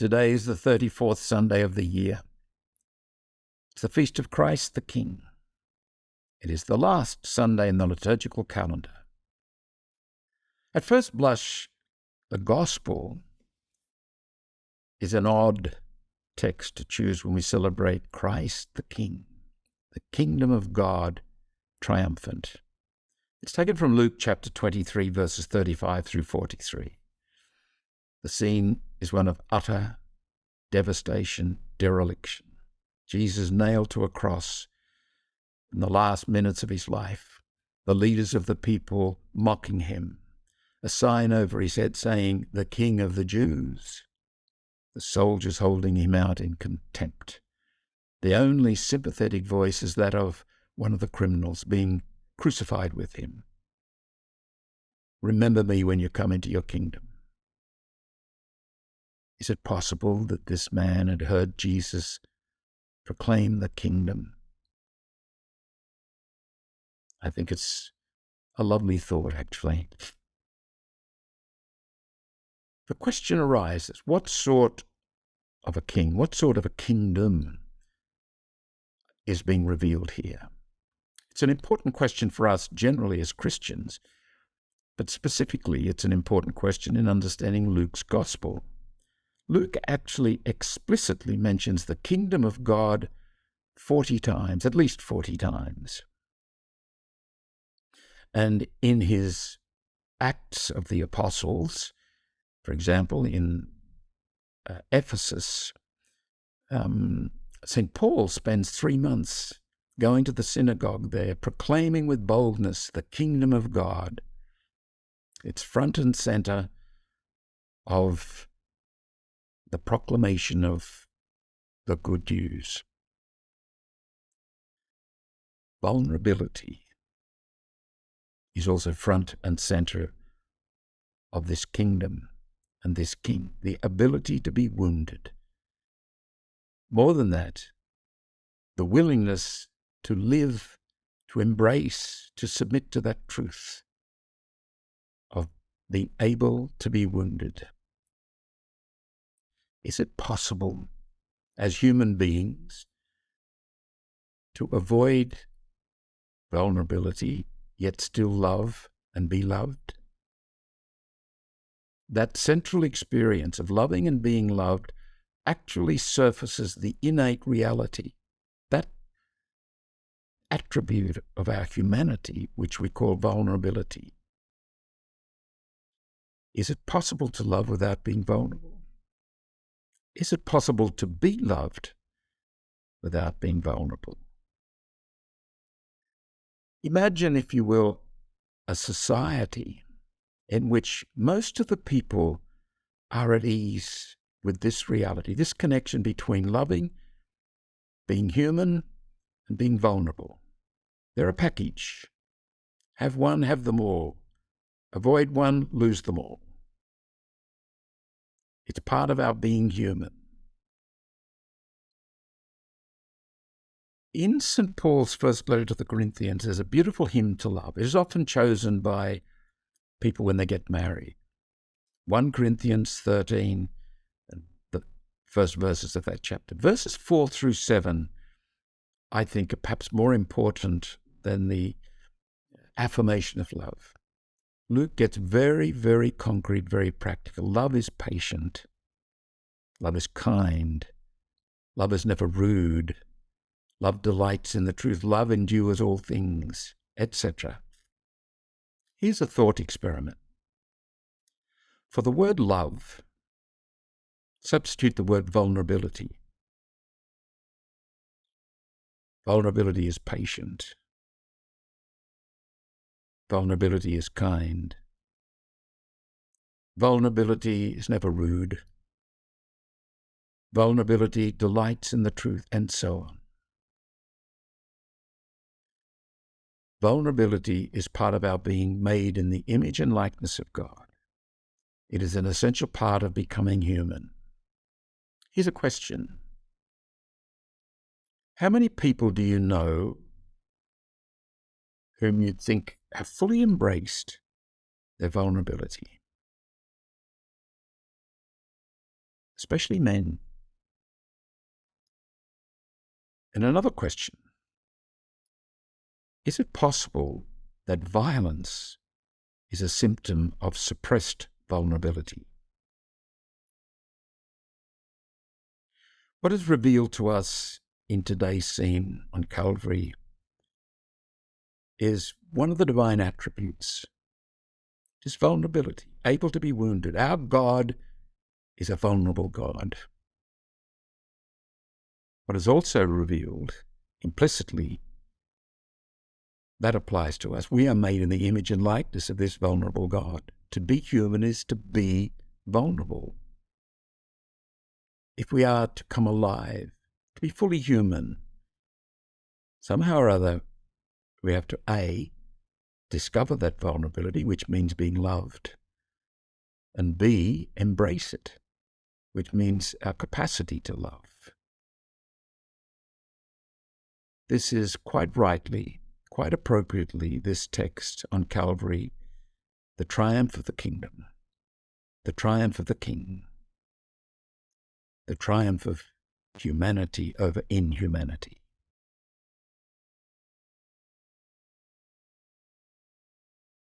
Today is the 34th Sunday of the year. It's the Feast of Christ the King. It is the last Sunday in the liturgical calendar. At first blush, the Gospel is an odd text to choose when we celebrate Christ the King, the kingdom of God triumphant. It's taken from Luke chapter 23, verses 35 through 43. The scene is one of utter devastation, dereliction. Jesus nailed to a cross in the last minutes of his life. The leaders of the people mocking him. A sign over his head saying, "The King of the Jews." The soldiers holding him out in contempt. The only sympathetic voice is that of one of the criminals being crucified with him. "Remember me when you come into your kingdom." Is it possible that this man had heard Jesus proclaim the kingdom? I think it's a lovely thought, actually. The question arises, what sort of a king, what sort of a kingdom is being revealed here? It's an important question for us generally as Christians, but specifically it's an important question in understanding Luke's gospel. Luke actually explicitly mentions the kingdom of God 40 times, at least 40 times. And in his Acts of the Apostles, for example, in Ephesus, St. Paul spends 3 months going to the synagogue there, proclaiming with boldness the kingdom of God. It's front and center of the proclamation of the good news. Vulnerability is also front and center of this kingdom and this king, the ability to be wounded. More than that, the willingness to live, to embrace, to submit to that truth of being able to be wounded. Is it possible as human beings to avoid vulnerability, yet still love and be loved? That central experience of loving and being loved actually surfaces the innate reality, that attribute of our humanity, which we call vulnerability. Is it possible to love without being vulnerable? Is it possible to be loved without being vulnerable? Imagine, if you will, a society in which most of the people are at ease with this reality, this connection between loving, being human, and being vulnerable. They're a package. Have one, have them all. Avoid one, lose them all. It's part of our being human. In St. Paul's first letter to the Corinthians, there's a beautiful hymn to love. It is often chosen by people when they get married. 1 Corinthians 13, and the first verses of that chapter. Verses 4 through 7, I think, are perhaps more important than the affirmation of love. Luke gets very, very concrete, very practical. Love is patient. Love is kind. Love is never rude. Love delights in the truth. Love endures all things, etc. Here's a thought experiment. For the word love, substitute the word vulnerability. Vulnerability is patient. Vulnerability is kind. Vulnerability is never rude. Vulnerability delights in the truth, and so on. Vulnerability is part of our being made in the image and likeness of God. It is an essential part of becoming human. Here's a question. How many people do you know whom you think have fully embraced their vulnerability? especially men. And another question: is it possible that violence is a symptom of suppressed vulnerability? What is revealed to us in today's scene on Calvary is one of the divine attributes. It is vulnerability, able to be wounded. Our God is a vulnerable God. What is also revealed implicitly, that applies to us. We are made in the image and likeness of this vulnerable God. To be human is to be vulnerable. If we are to come alive, to be fully human, somehow or other, we have to A, discover that vulnerability, which means being loved, and B, embrace it, which means our capacity to love. This is quite rightly, quite appropriately, this text on Calvary, the triumph of the kingdom, the triumph of the King, the triumph of humanity over inhumanity.